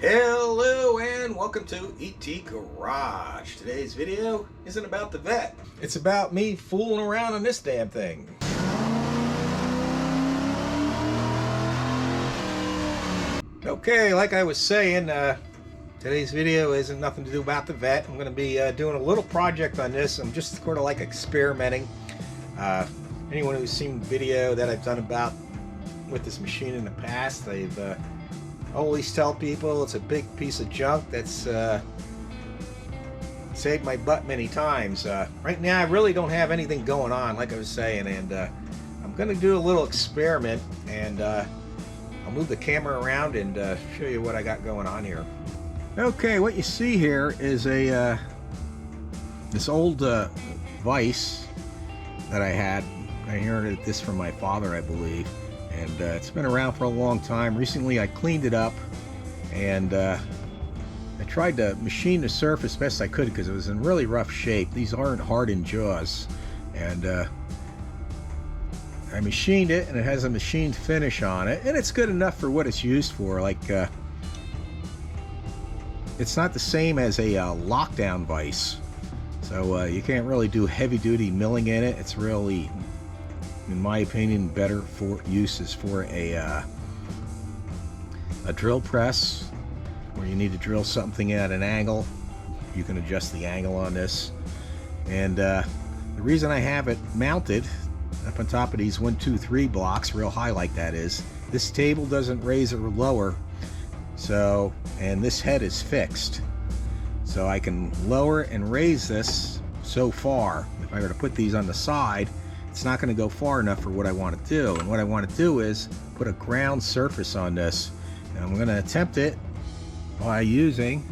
Hello and welcome to ET Garage. Today's video isn't about the vet. It's about me fooling around on this damn thing. Okay, like I was saying, today's video isn't nothing to do about the vet. I'm going to be doing a little project on this. I'm just sort of like experimenting. Anyone who's seen the video that I've done about with this machine in the past, they've always tell people it's a big piece of junk that's saved my butt many times. Right now I really don't have anything going on, like I was saying, and I'm going to do a little experiment, and I'll move the camera around and show you what I got going on here. Okay, what you see here is a this old Vise that I had. I inherited this from my father, I believe. And it's been around for a long time. Recently I cleaned it up, and I tried to machine the surface best I could because it was in really rough shape. These aren't hardened jaws, and I machined it, and it has a machined finish on it, and it's good enough for what it's used for. Like it's not the same as a lockdown vise, so you can't really do heavy-duty milling in it. It's really, in my opinion, better for uses for a drill press, where you need to drill something at an angle. You can adjust the angle on this, and the reason I have it mounted up on top of these 1, 2, 3 blocks real high like that is this table doesn't raise or lower, so, and this head is fixed, so I can lower and raise this so far. If I were to put these on the side, it's not going to go far enough for what I want to do. And what I want to do is put a ground surface on this, and I'm going to attempt it by using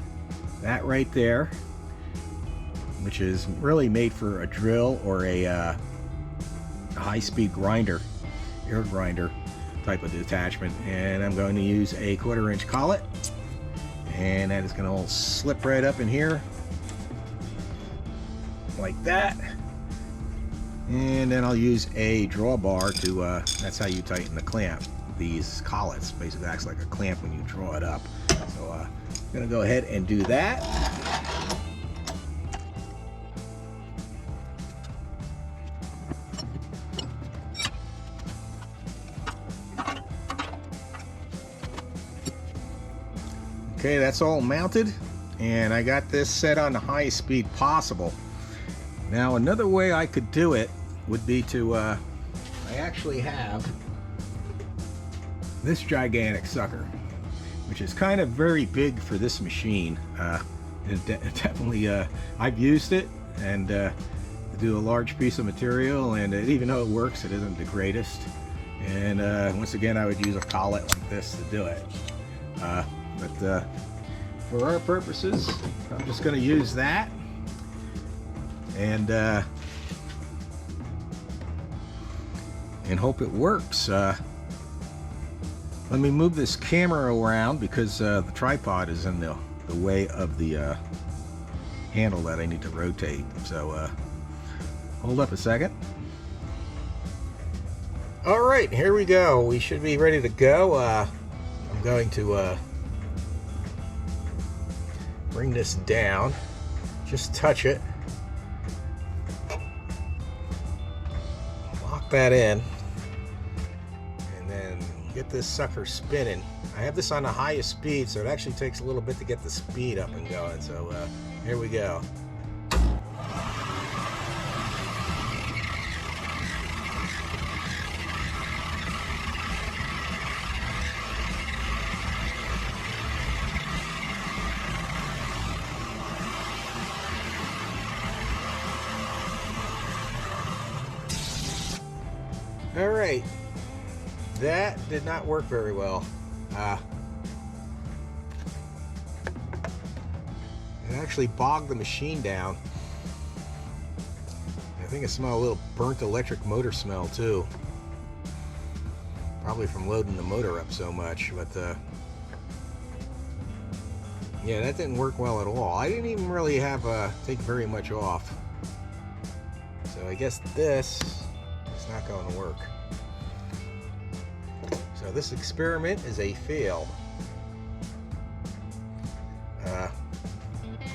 that right there, which is really made for a drill or a high-speed grinder, air grinder type of attachment. And I'm going to use a 1/4 inch collet, and that is going to all slip right up in here like that. And then I'll use a drawbar to, that's how you tighten the clamp. These collets basically acts like a clamp when you draw it up. So I'm going to go ahead and do that. Okay, that's all mounted, and I got this set on the highest speed possible. Now, another way I could do it would be to, I actually have this gigantic sucker, which is kind of very big for this machine. It definitely, I've used it, and to do a large piece of material, and even though it works, it isn't the greatest. And once again, I would use a collet like this to do it. But for our purposes, I'm just going to use that. And hope it works. Let me move this camera around because the tripod is in the way of the handle that I need to rotate. So hold up a second. All right, here we go. We should be ready to go. I'm going to bring this down, just touch it. That in, and then get this sucker spinning. I have this on the highest speed, so it actually takes a little bit to get the speed up and going. So here we go. All right, that did not work very well. It actually bogged the machine down. I think I smell a little burnt electric motor smell too. Probably from loading the motor up so much, but yeah, that didn't work well at all. I didn't even really have take very much off. So I guess this is not going to work. So this experiment is a fail.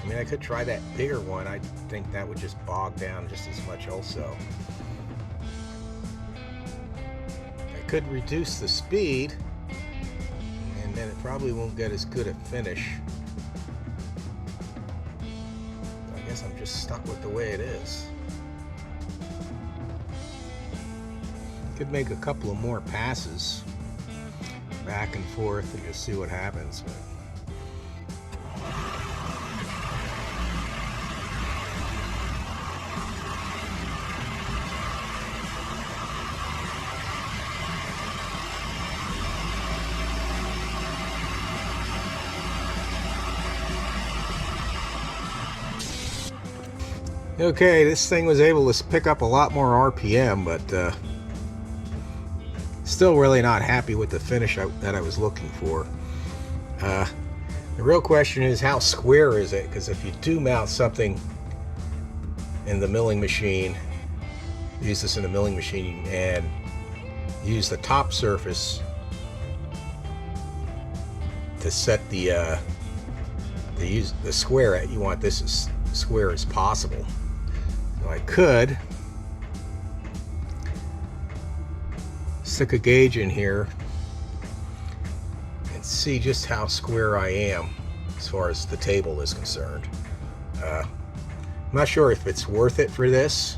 I mean, I could try that bigger one. I think that would just bog down just as much also. I could reduce the speed, and then it probably won't get as good a finish. I guess I'm just stuck with the way it is. Could make a couple of more passes back and forth and just see what happens. But okay, this thing was able to pick up a lot more RPM, but still really not happy with the finish that I was looking for. The real question is, how square is it? Because if you do mount something in the milling machine, use this in the milling machine and use the top surface to set the square at, you want this as square as possible. So I could stick a gauge in here and see just how square I am as far as the table is concerned. I'm not sure if it's worth it for this,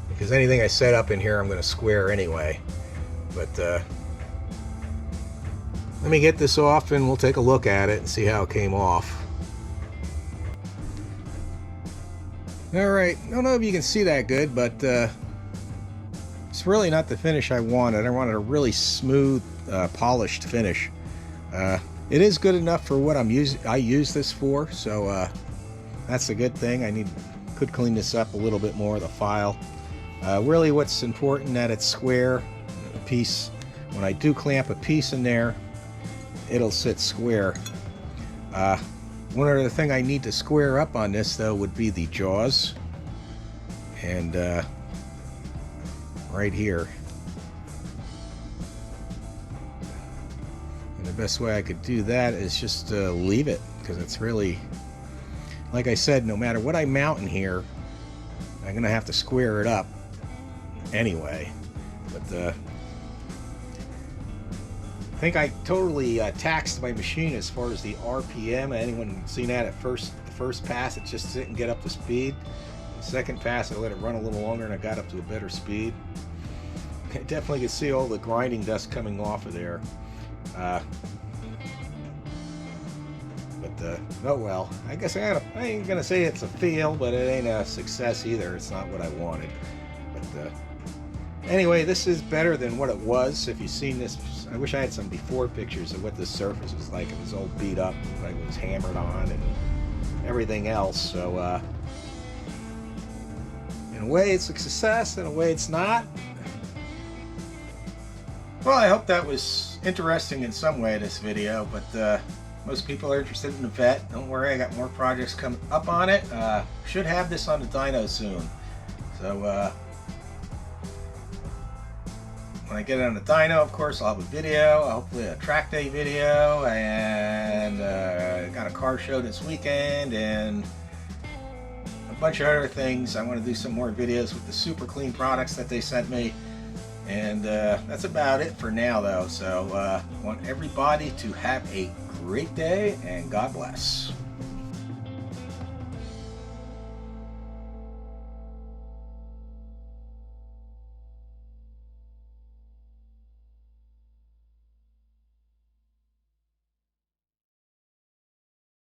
because anything I set up in here I'm going to square anyway. But let me get this off and we'll take a look at it and see how it came off. Alright, I don't know if you can see that good, but it's really not the finish I wanted. I wanted a really smooth, polished finish. It is good enough for what I use this for, so that's a good thing. Could clean this up a little bit more, the file. Really what's important, that it's square. A piece, when I do clamp a piece in there, it'll sit square. One other thing I need to square up on this though would be the jaws, and right here. And the best way I could do that is just leave it, because it's really, like I said, no matter what I mount in here, I'm gonna have to square it up anyway. But I think I totally taxed my machine as far as the RPM. Anyone seen that at the first pass? It just didn't get up to speed. The second pass, I let it run a little longer and I got up to a better speed. I definitely could see all the grinding dust coming off of there. Oh well. I guess I ain't gonna say it's a fail, but it ain't a success either. It's not what I wanted. But anyway, this is better than what it was. If you've seen this, I wish I had some before pictures of what this surface was like. It was all beat up, like it was hammered on and everything else. So in a way it's a success, in a way it's not. Well, I hope that was interesting in some way, this video, but most people are interested in the vet. Don't worry, I got more projects coming up on it. Should have this on the dyno soon. So when I get it on the dyno, of course, I'll have a video, hopefully a track day video, and I got a car show this weekend, and a bunch of other things. I want to do some more videos with the super clean products that they sent me. And that's about it for now, though. So I want everybody to have a great day, and God bless.